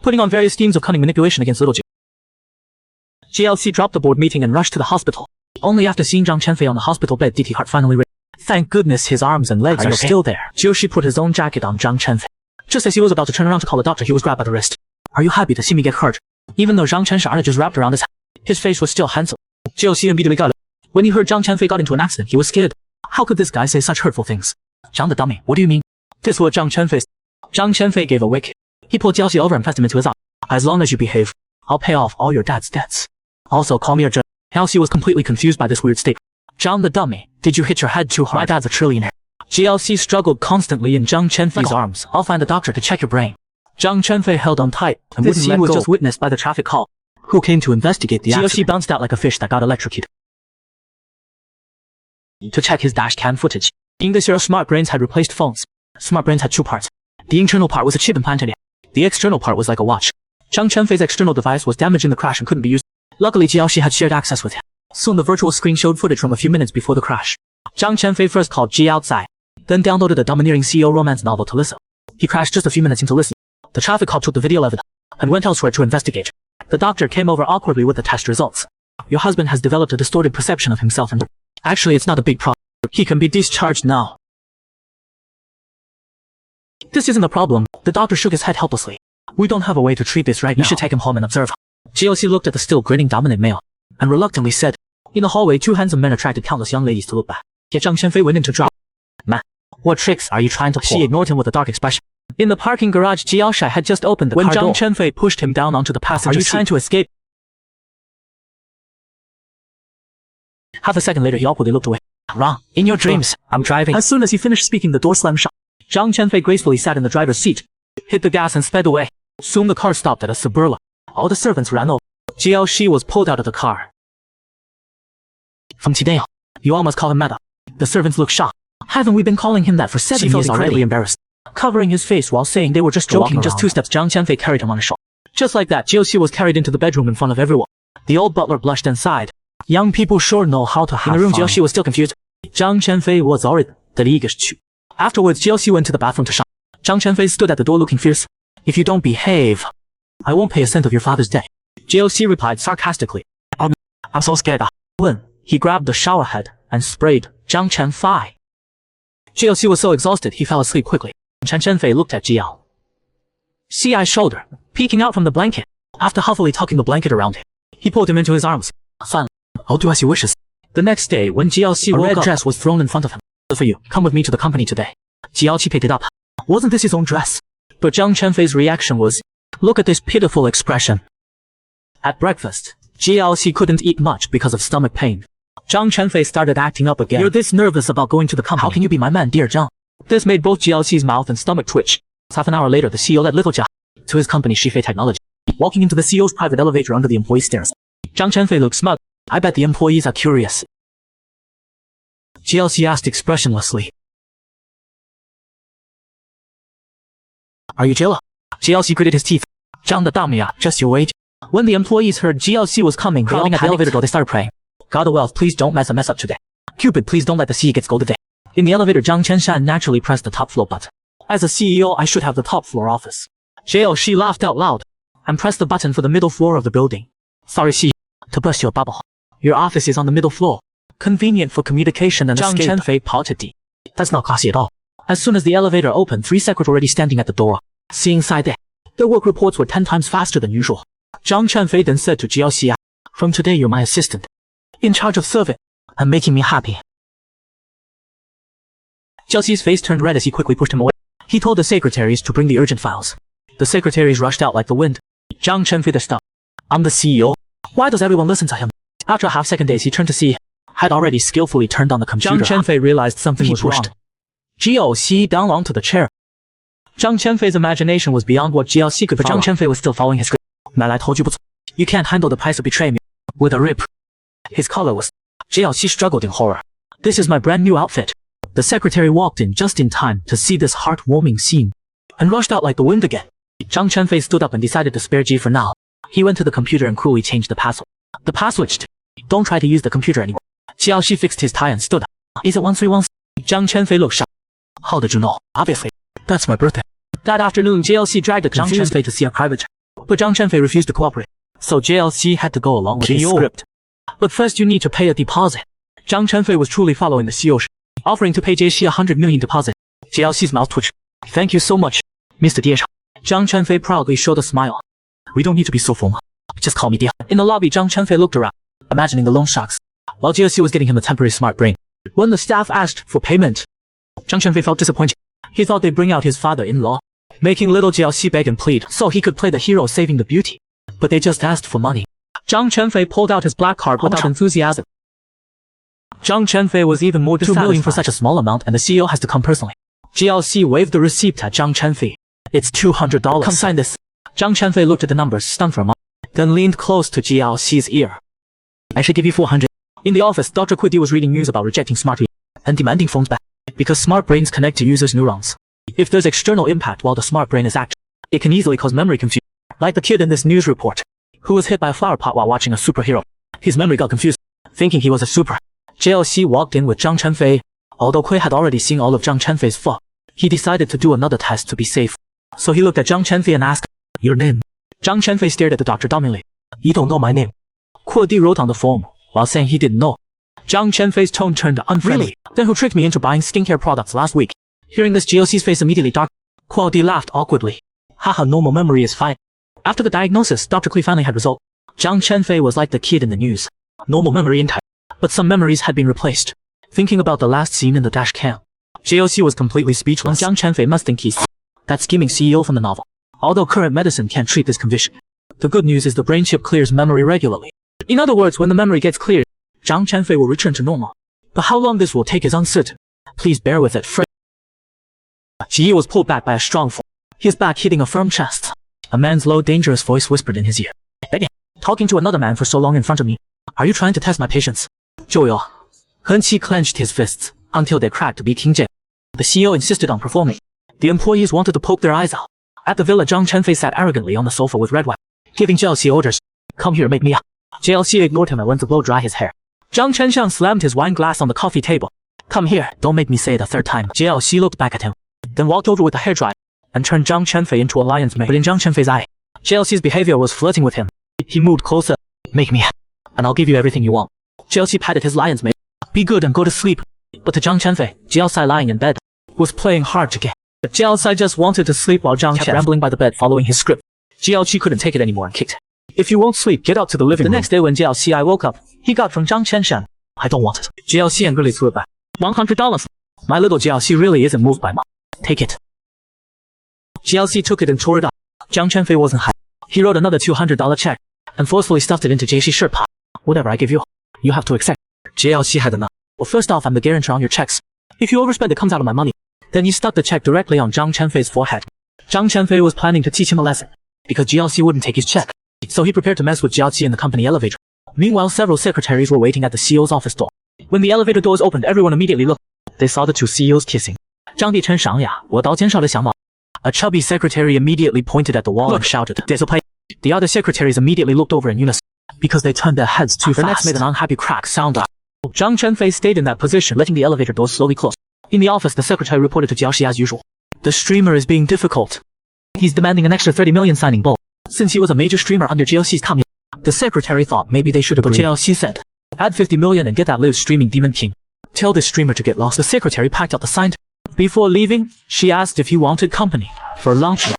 putting on various schemes of cunning manipulation against little J. JLC dropped the board meeting and rushed to the hospital. Only after seeing Zhang Chenfei on the hospital bed did he heart finally raise. Thank goodness his arms and legs are still there. Jiushi put his own jacket on Zhang Chenfei. Just as he was about to turn around to call the doctor, he was grabbed by the wrist. Are you happy to see me get hurt? Even though Zhang Chen's arm just wrapped around his face was still handsome. Jiushi immediately got it. When he heard Zhang Chenfei got into an accident, he was scared. How could this guy say such hurtful things? Zhang the dummy, what do you mean? This was Zhang Chenfei. Zhang Chenfei gave a wick. He pulled Jiaoxi over and pressed him into his arm. As long as you behave, I'll pay off all your dad's debts. Also, call me a Jiaoxi was completely confused by this weird statement. Zhang the dummy, did you hit your head too hard? My dad's a trillionaire. Jiaoxi struggled constantly in Zhang Chenfei's arms. I'll find a doctor to check your brain. Zhang Chenfei held on tight, and this scene was just witnessed by the traffic cop, who came to investigate the accident. Jiaoxi bounced out like a fish that got electrocuted. To check his dash cam footage. In this era, smart brains had replaced phones. Smart brains had two parts. The internal part was a chip implanted in. The external part was like a watch. Zhang Chenfei's external device was damaged in the crash and couldn't be used. Luckily, Jiaoxi had shared access with him. Soon the virtual screen showed footage from a few minutes before the crash. Zhang Chenfei first called Ji outside, then downloaded the domineering CEO romance novel to listen. He crashed just a few minutes into listening. The traffic cop took the video evidence and went elsewhere to investigate. The doctor came over awkwardly with the test results. Your husband has developed a distorted perception of himself and actually it's not a big problem. He can be discharged now. This isn't a problem. The doctor shook his head helplessly. We don't have a way to treat this right now. You should take him home and observe. Jiaoxi looked at the still grinning dominant male and reluctantly said, in the hallway, two handsome men attracted countless young ladies to look back. Yet Zhang Chenfei went in to drop. Man, what tricks are you trying to pull? She ignored him with a dark expression. In the parking garage, Jiaoxi had just opened the car door. When Zhang Chenfei pushed him down onto the passenger seat. Are you trying to escape? Half a second later, he awkwardly looked away. Wrong. In your dreams, I'm driving. As soon as he finished speaking, the door slammed shut. Zhang Chenfei gracefully sat in the driver's seat, hit the gas and sped away. Soon the car stopped at a suburban. All the servants ran over. Jiaoxi was pulled out of the car. From today on, you all must call him Meta. The servants looked shocked. Haven't we been calling him that for 7 years already? She felt incredibly embarrassed, covering his face while saying they were just joking. Just 2 steps, Zhang Chenfei carried him on his shoulder. Just like that, Jiaoxi was carried into the bedroom in front of everyone. The old butler blushed and sighed. Young people sure know how to have fun. In the room, Jiaoxi was still confused. Zhang Chenfei was already the Afterwards, Jiaoxi went to the bathroom to shower. Zhang Chenfei stood at the door looking fierce. If you don't behave, I won't pay a cent of your father's debt. Jiaoxi replied sarcastically. I'm so scared. When he grabbed the shower head and sprayed Zhang Chenfei. Jiaoxi was so exhausted he fell asleep quickly. Zhang Chenfei looked at Jiaoxi's shoulder, peeking out from the blanket. After huffily tucking the blanket around him, he pulled him into his arms. Finally, I'll do as you wishes. The next day, when Jiaoxi woke up, a red dress was thrown in front of him. For you, come with me to the company today. Jiaoxi picked it up. Wasn't this his own dress? But Zhang Chenfei's reaction was, look at this pitiful expression. At breakfast, Jiaoxi couldn't eat much because of stomach pain. Zhang Chenfei started acting up again. You're this nervous about going to the company. How can you be my man, dear Zhang? This made both Jiaoxi's mouth and stomach twitch. Half an hour later, the CEO led little Jia to his company Shifei Technology. Walking into the CEO's private elevator under the employee stairs. Zhang Chenfei looked smug. I bet the employees are curious. Jiaoxi asked expressionlessly. Are you Jilla? Jiaoxi gritted his teeth. Zhang the Damia, just you wait. When the employees heard Jiaoxi was coming, crowding at the elevator door, they started praying. God of wealth, please don't mess up today. Cupid, please don't let the CEO get scolded today. In the elevator, Zhang Chenshan naturally pressed the top floor button. As a CEO, I should have the top floor office. Jiaoxi laughed out loud and pressed the button for the middle floor of the building. Sorry, CEO, to burst your bubble. Your office is on the middle floor. Convenient for communication and escape. Zhang Chenfei pouted. That's not classy at all. As soon as the elevator opened, 3 secretaries were already standing at the door. Seeing inside there, their work reports were 10 times faster than usual. Zhang Chenfei then said to Jiaoxi, from today you're my assistant, in charge of serving and making me happy. Jiaoxi's face turned red as he quickly pushed him away. He told the secretaries to bring the urgent files. The secretaries rushed out like the wind. Zhang Chenfei the stuff. I'm the CEO. Why does everyone listen to him? After a half-second daze, he turned to see had already skillfully turned on the computer. Zhang Chenfei realized something was wrong. Jiaoxi down onto the chair. Zhang Chenfei's imagination was beyond what Jiaoxi could follow. But Zhang Chenfei was still following his script. You can't handle the price of betraying me with a rip. His color was. Jiaoxi struggled in horror. This is my brand new outfit. The secretary walked in just in time to see this heartwarming scene and rushed out like the wind again. Zhang Chenfei stood up and decided to spare Ji for now. He went to the computer and cruelly changed the password. The password. Don't try to use the computer anymore. Jiaoxi fixed his tie and stood up. Is it 1316? Zhang Chenfei looked shocked. How did you know? Obviously. That's my birthday. That afternoon, Jiaoxi dragged Zhang Chenfei to see a private jet. But Zhang Chenfei refused to cooperate, so JLC had to go along with his script. But first you need to pay a deposit. Zhang Chenfei was truly following the CEO, offering to pay JLC 100 million deposit. JLC's mouth twitched. Thank you so much, Mr. Dia. Zhang Chenfei proudly showed a smile. We don't need to be so formal. Just call me Dia. In the lobby, Zhang Chenfei looked around, imagining the loan sharks, while JLC was getting him a temporary smart brain. When the staff asked for payment, Zhang Chenfei felt disappointed. He thought they'd bring out his father-in-law, making little JLC beg and plead so he could play the hero saving the beauty. But they just asked for money. Zhang Chenfei pulled out his black card without enthusiasm. Zhang Chenfei was even more dissatisfied. 2 million for such a small amount, and the CEO has to come personally. JLC waved the receipt at Zhang Chenfei. It's $200. Come sign this. Zhang Chenfei looked at the numbers, stunned for a moment, then leaned close to JLC's ear. I should give you 400. In the office, Dr. Quiddy was reading news about rejecting smart brains and demanding phones back, because smart brains connect to users' neurons. If there's external impact while the smart brain is active, it can easily cause memory confusion. Like the kid in this news report, who was hit by a flower pot while watching a superhero. His memory got confused, thinking he was a super. JLC walked in with Zhang Chenfei. Although Kui had already seen all of Zhang Chenfei's flaw, he decided to do another test to be safe. So he looked at Zhang Chenfei and asked, your name? Zhang Chenfei stared at the doctor dominantly. You don't know my name. Quiddy wrote on the form, while saying he didn't know. Zhang Chenfei's tone turned unfriendly. Really? Then who tricked me into buying skincare products last week? Hearing this, JLC's face immediately darkened. Quiddy laughed awkwardly. Haha, normal memory is fine. After the diagnosis, Dr. Kui finally had result. Zhang Chenfei was like the kid in the news. Normal memory intact, but some memories had been replaced. Thinking about the last scene in the dash cam, JLC was completely speechless. Zhang Chenfei must think he's that scheming CEO from the novel. Although current medicine can't treat this condition, the good news is the brain chip clears memory regularly. In other words, when the memory gets cleared, Zhang Chenfei will return to normal. But how long this will take is uncertain. Please bear with it. Ji was pulled back by a strong force, his back hitting a firm chest. A man's low, dangerous voice whispered in his ear. Betty, talking to another man for so long in front of me. Are you trying to test my patience? Joyo. Hun Qi clenched his fists until they cracked to be King Jae. The CEO insisted on performing. The employees wanted to poke their eyes out. At the villa, Zhang Chenfei sat arrogantly on the sofa with red wine, giving JLC orders. Come here, make me up. JLC ignored him and went to blow dry his hair. Zhang Chenxiang slammed his wine glass on the coffee table. Come here, don't make me say it a third time. JLC looked back at him, then walked over with the hairdryer and turned Zhang Chenfei into a lion's mane. But in Zhang Chenfei's eye, JLC's behavior was flirting with him. He moved closer. Make me, and I'll give you everything you want. JLC patted his lion's mane. Be good and go to sleep. But to Zhang Chenfei, JLC lying in bed was playing hard to get. But JLC just wanted to sleep while Zhang kept rambling by the bed following his script. JLC couldn't take it anymore and kicked. If you won't sleep, get out to the living room. The next day when JLC woke up, he got from Zhang Chenxiang. I don't want it. JLC angrily threw it back. $100. My little JLC really isn't moved by money. Take it. JLC took it and tore it up. Zhang Chenfei wasn't happy. He wrote another $200 check and forcefully stuffed it into JLC's shirt pocket. Whatever I give you, you have to accept. JLC had enough. Well, first off, I'm the guarantor on your checks. If you overspend, it comes out of my money. Then he stuck the check directly on Zhang Chenfei's forehead. Zhang Chenfei was planning to teach him a lesson, because JLC wouldn't take his check. So he prepared to mess with JLC in the company elevator. Meanwhile, several secretaries were waiting at the CEO's office door. When the elevator doors opened, everyone immediately looked. They saw the two CEOs kissing. 张帝琛赏雅，我刀尖上的小马. A chubby secretary immediately pointed at the wall and shouted, "Discipline." The other secretaries immediately looked over in unison, because they turned their heads too fast. Their necks made an unhappy crack sound. Zhang Chenfei stayed in that position, letting the elevator doors slowly close. In the office, the secretary reported to Jiaoxi as usual. The streamer is being difficult. He's demanding an extra 30 million signing bonus, since he was a major streamer under JLC's company. The secretary thought maybe they should agree. But JLC said, add 50 million and get that live streaming Demon King. Tell this streamer to get lost. The secretary packed out the signed. Before leaving, she asked if he wanted company for lunch.